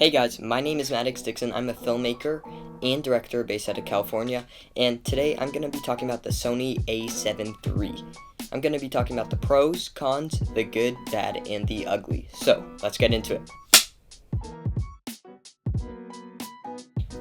Hey guys, my name is Maddox Dixon. I'm a filmmaker and director based out of California, and today I'm going to be talking about the Sony A7 III. I'm going to be talking about the pros, cons, the good, bad, and the ugly. So, let's get into it.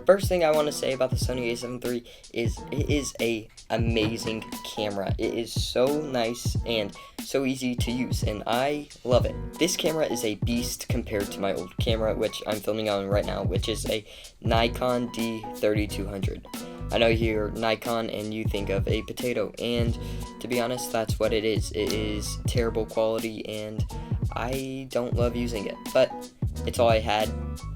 First thing I want to say about the Sony A7 III is it is an amazing camera. It is so nice and so easy to use, and I love it. This camera is a beast compared to my old camera, which I'm filming on right now, which is a Nikon D3200. I know you hear Nikon and you think of a potato, and to be honest, that's what it is. It is terrible quality, and I don't love using it, but it's all I had,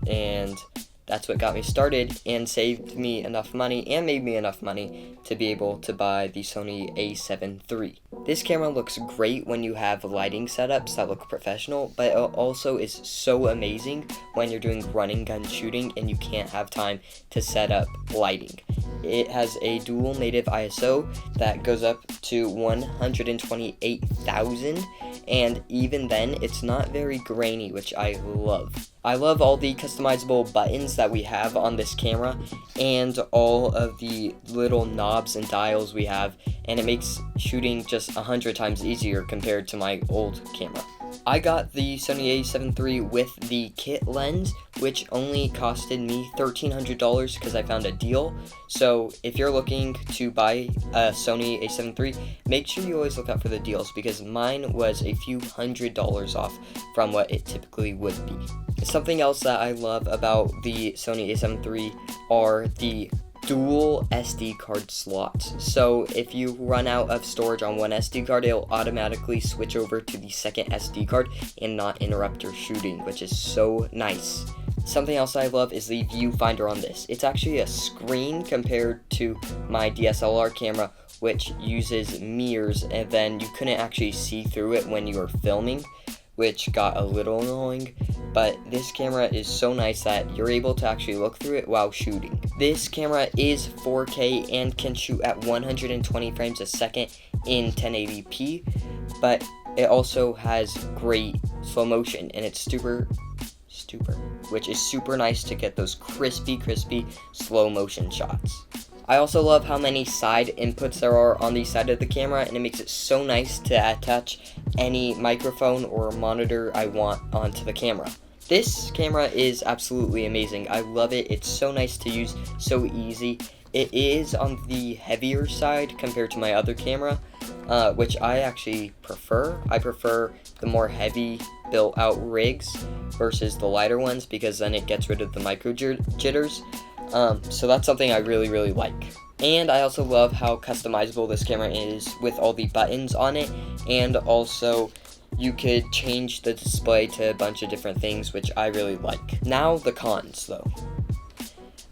and that's what got me started and saved me enough money and made me enough money to be able to buy the Sony A7 III. This camera looks great when you have lighting setups that look professional, but it also is so amazing when you're doing running gun shooting and you can't have time to set up lighting. It has a dual native ISO that goes up to 128,000, and even then it's not very grainy, which I love. I love all the customizable buttons that we have on this camera and all of the little knobs and dials we have, and it makes shooting just 100 times easier compared to my old camera. I got the Sony A7 III with the kit lens, which only costed me $1,300 because I found a deal. So if you're looking to buy a Sony A7 III, make sure you always look out for the deals because mine was a few $100s off from what it typically would be. Something else that I love about the Sony A7 III are the dual SD card slots. So if you run out of storage on one SD card, it'll automatically switch over to the second SD card and not interrupt your shooting, which is so nice. Something else I love is the viewfinder on this. It's actually a screen compared to my DSLR camera, which uses mirrors, and then you couldn't actually see through it when you were filming, which got a little annoying, but this camera is so nice that you're able to actually look through it while shooting. This camera is 4K and can shoot at 120 frames a second in 1080p, but it also has great slow motion, and it's which is super nice to get those crispy slow motion shots. I also love how many side inputs there are on the side of the camera, and it makes it so nice to attach any microphone or monitor I want onto the camera. This camera is absolutely amazing. I love it. It's so nice to use, so easy. It is on the heavier side compared to my other camera, which I actually prefer. I prefer the more heavy built out rigs versus the lighter ones because then it gets rid of the micro jitters. So that's something I really like. And I also love how customizable this camera is with all the buttons on it, and also you could change the display to a bunch of different things, which I really like. Now the cons though.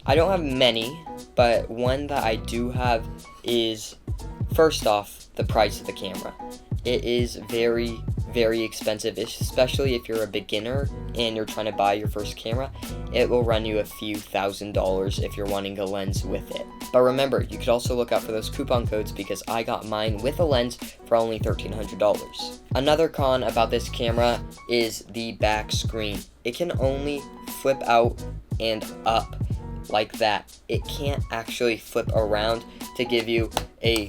I don't have many, but one that I do have is, first off, the price of the camera. It is very expensive, especially if you're a beginner and you're trying to buy your first camera. It will run you a few $1,000s if you're wanting a lens with it. But remember, you could also look out for those coupon codes because I got mine with a lens for only $1,300. Another con about this camera is the back screen. It can only flip out and up like that. It can't actually flip around to give you a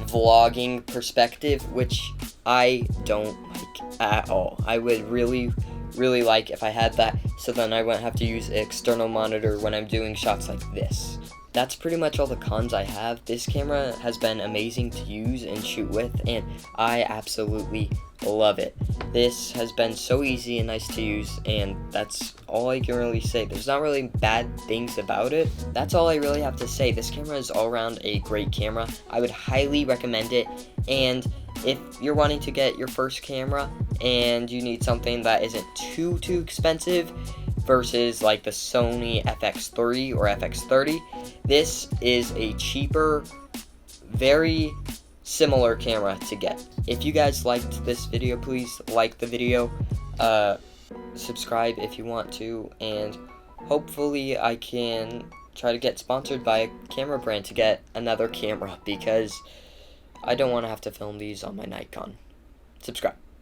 vlogging perspective, which I don't like at all. I would really like if I had that, so then I wouldn't have to use an external monitor when I'm doing shots like this. That's pretty much all the cons I have. This camera has been amazing to use and shoot with, and I absolutely love it. This has been so easy and nice to use, and that's all I can really say. There's not really bad things about it. That's all I really have to say. This camera is all around a great camera. I would highly recommend it, and if you're wanting to get your first camera and you need something that isn't too expensive versus like the Sony FX3 or FX30, this is a cheaper, very similar camera to get. If you guys liked this video, please like the video, subscribe if you want to, and hopefully I can try to get sponsored by a camera brand to get another camera because I don't want to have to film these on my Nikon. Subscribe.